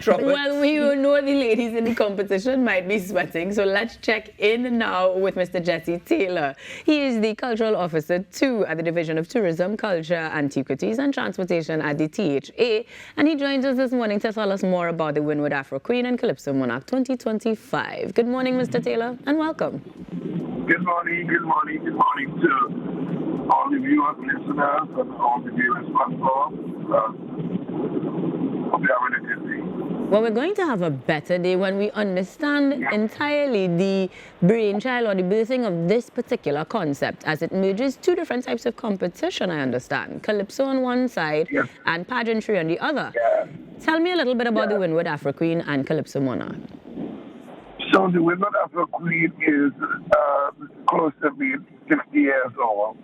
trouble. Well, we know the ladies in the competition might be sweating, so let's check in now with Mr. Jesse Taylor. He is the Cultural Officer 2 at the Division of Tourism, Culture, Antiquities and Transportation at the THA, and he joins us this morning to tell us more about the Windward Afro Queen and Calypso Monarch 2025. Good morning, Mr. Taylor, and welcome. Good morning to all the viewers, listeners, and all the viewers platform. Hope you have a good day. Well, we're going to have a better day when we understand entirely the brainchild or the birthing of this particular concept, as it merges two different types of competition, I understand. Calypso on one side and pageantry on the other. Tell me a little bit about the Windward Afro Queen and Calypso Monarch. So the Windward Afro Queen is close to being 60 years old.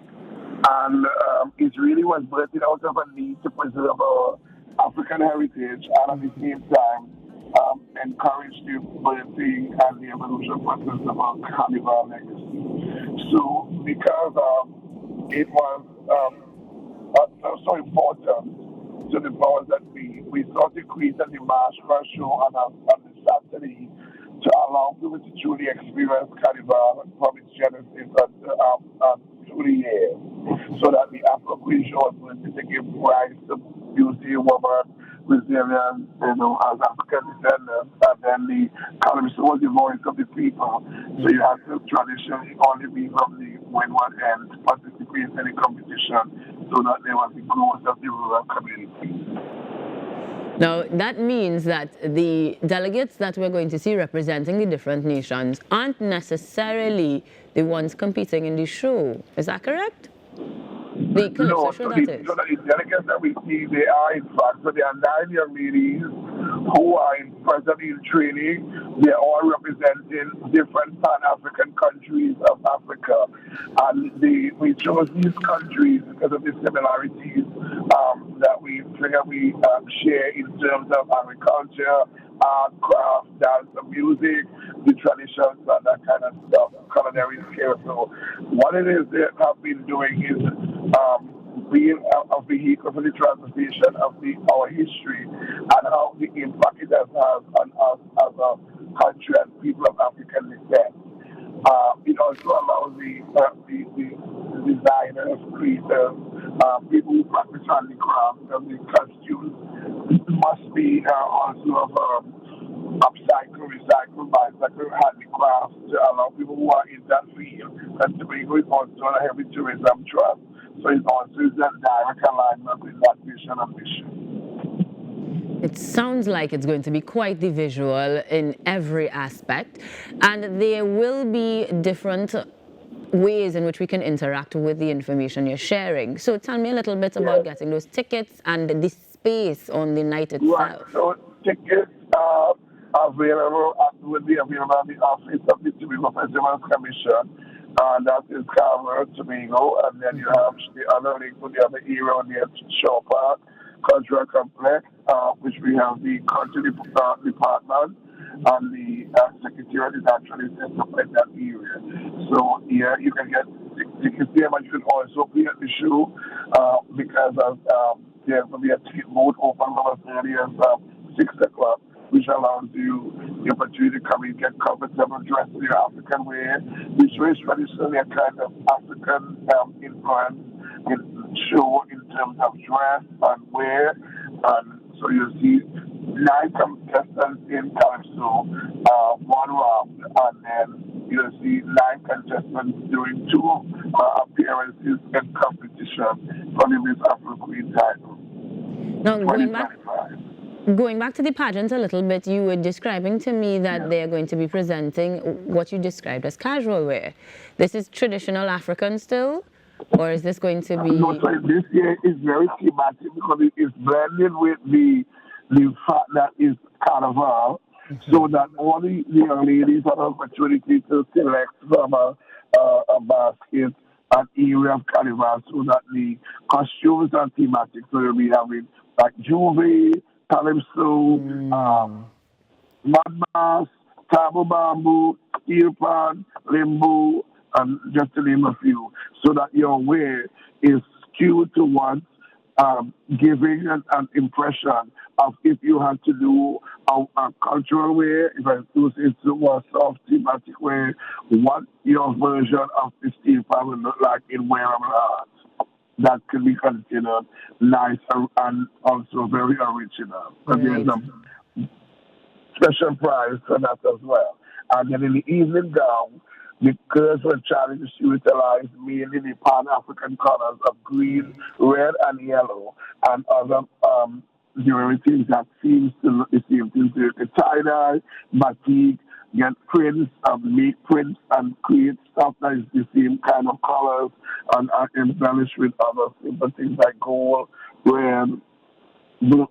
And it really was birthed out of a need to preserve our African heritage and at the same time encourage the birthing and the evolution process of our carnival legacy. So because it was so important to the powers that we sought to create the March show on the Saturday to allow people to truly experience carnival from its genesis through the years, so that the Afro Queen Show was going to give rise to beauty, woman, resilience, as African descendants, and then the Calypso was the voice of the people. So you have to traditionally only be from the Windward end to participate in the competition, so that there was the growth of the rural community. Now, that means that the delegates that we're going to see representing the different nations aren't necessarily the ones competing in the show. Is that correct? The Calypso show, that is. So the delegates that we see, they are in fact, so there are 9 young ladies who are presently in training. They're all representing different Pan-African countries of Africa. And we chose these countries because of the similarities that we share in terms of agriculture, art, craft, dance, and music, the traditions, and that kind of stuff, culinary skills. So what it is they have been doing is being a vehicle for the transportation of our history and how the impact it has on us as a country and people of African descent. It also allows the designers, creators, people who practice handicraft and the costumes must be also of upcycle, recycle, bicycle, handicrafts to allow people who are in that field. And Tobago is also a heavy tourism trust, so it also is a direct alignment with that vision and mission. It sounds like it's going to be quite the visual in every aspect, and there will be different ways in which we can interact with the information you're sharing. So tell me a little bit about getting those tickets and the space on the night itself. Right. So tickets are available will be available at the office of the Tobago Festival Commission. That is Carver, Tobago, and then you have the other link with the other area on the Shaw Park Cultural Complex, which we have the Culture Department, and the Secretariat is actually set up in that area. So yeah, you can get tickets there, but you can also be at the show because there will be a boat open from as early as 6 o'clock, which allows you the opportunity to come and get comfortable dressed in your African way, which is traditionally a kind of African influence show in terms of dress and wear. And so you see 9 contestants in Calypso, 1 round, and then you'll see 9 contestants doing 2 appearances in competition for the Miss Afro Queen title. Now, going back to the pageant a little bit, you were describing to me that they are going to be presenting what you described as casual wear. This is traditional African still, or is this going to be... No, so this year is very thematic because it is blended with the fact that it's carnival, so that all the young ladies have an opportunity to select from a basket an area of carnival, so that the costumes are thematic. So you'll be having like Juve, Calypso, Mad Mass, Tabo Bamboo, Steel Pan, Limbo, and just to name a few, so that your wear is skewed towards giving an impression of if you had to do a cultural way, if I do it to a soft thematic way, what your version of the steel pan would look like in wearable art. That can be considered nice and also very original. Because there's a special prize for that as well. And then in the evening gown, the girls were challenged to utilize mainly the Pan-African colors of green, red, and yellow, and other derivatives that seems to look the same thing. The tie-dye, batik, get prints, make prints, and create stuff that is the same kind of colors and embellished with other simple things like gold, red, blue,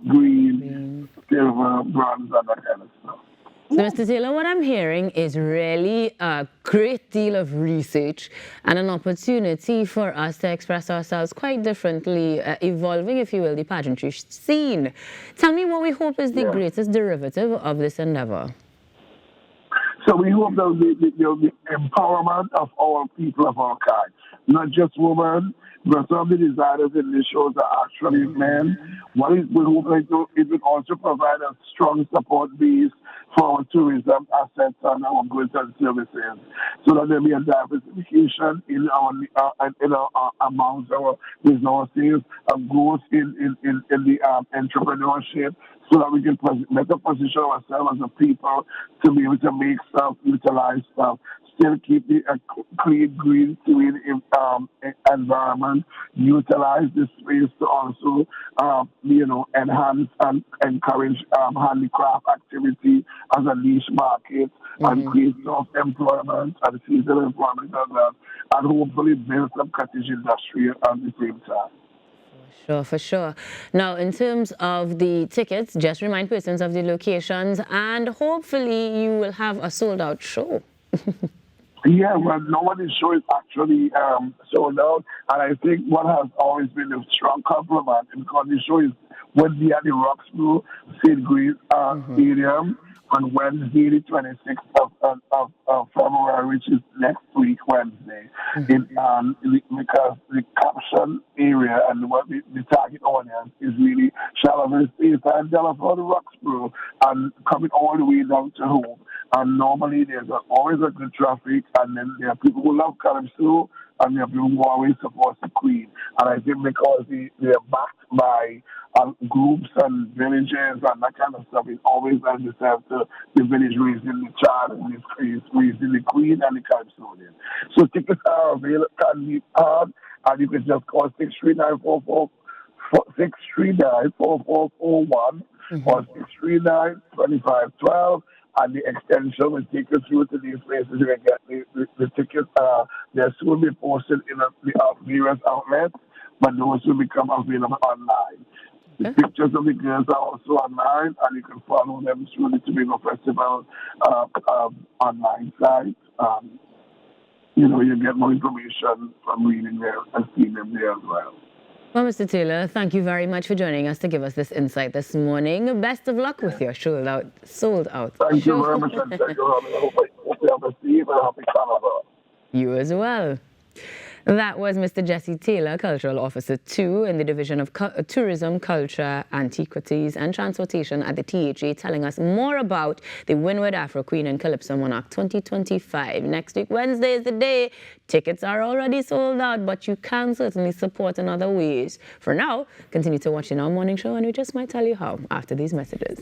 green, silver, bronze, and that kind of stuff. So, Mr. Taylor, what I'm hearing is really a great deal of research and an opportunity for us to express ourselves quite differently, evolving, if you will, the pageantry scene. Tell me what we hope is the greatest derivative of this endeavor. So we hope that the empowerment of all people of our kind, not just women, but some of the designers in the shows are actually men. What we hope it will also provide a strong support base for our tourism assets and our goods and services, so that there be a diversification in our amongst our resources, and growth in the entrepreneurship, so that we can better position ourselves as a people to be able to make stuff, utilize stuff, still keep the clean, green, clean environment, utilize the space to also, enhance and encourage handicraft activity as a niche market, and create self-employment and seasonal employment as well, and hopefully build some cottage industry at the same time. Sure, for sure. Now, in terms of the tickets, just remind persons of the locations, and hopefully you will have a sold-out show. Yeah, well, nobody's show is actually sold out, and I think what has always been a strong compliment, because the show is would be at the Roxborough St. Grace Stadium on Wednesday, the 26th of February, which is next week, Wednesday. Because the caption area and what the target audience is really Charlotte State and Delaware, Roxborough, and coming all the way down to home. And normally there's always a good traffic, and then there are people who love Calypso, and there are people who always support the Queen. And I think because they are backed by groups and villages and that kind of stuff, it always lends itself to the village raising the child, and raising the Queen and the Calypsonian. So tickets are available, can be and you can just call 639-4401 or 639-2512. And the extension will take you through to these places. You can get the tickets. They'll soon be posted in the various outlets, but those will become available online. The pictures of the girls are also online, and you can follow them through the Tobago Festival online site. You get more information from reading there and seeing them there as well. Well, Mr. Taylor, thank you very much for joining us to give us this insight this morning. Best of luck with your sold out. Thank you very much, and thank you. I hope you have a safe and happy carnival. You as well. That was Mr. Jesse Taylor, Cultural Officer 2 in the Division of Tourism, Culture, Antiquities and Transportation at the THA, telling us more about the Windward Afro Queen and Calypso Monarch 2025. Next week, Wednesday, is the day. Tickets are already sold out, but you can certainly support in other ways. For now, continue to watch in our morning show, and we just might tell you how after these messages.